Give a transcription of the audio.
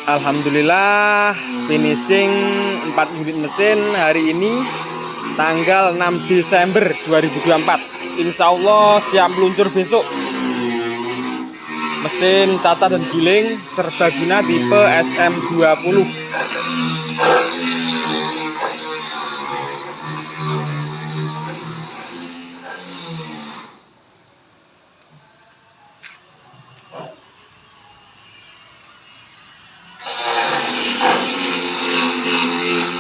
Alhamdulillah finishing 4 unit mesin hari ini tanggal 6 Desember 2024. Insya Allah siap meluncur besok. Mesin cacat dan guling serbaguna tipe SM20.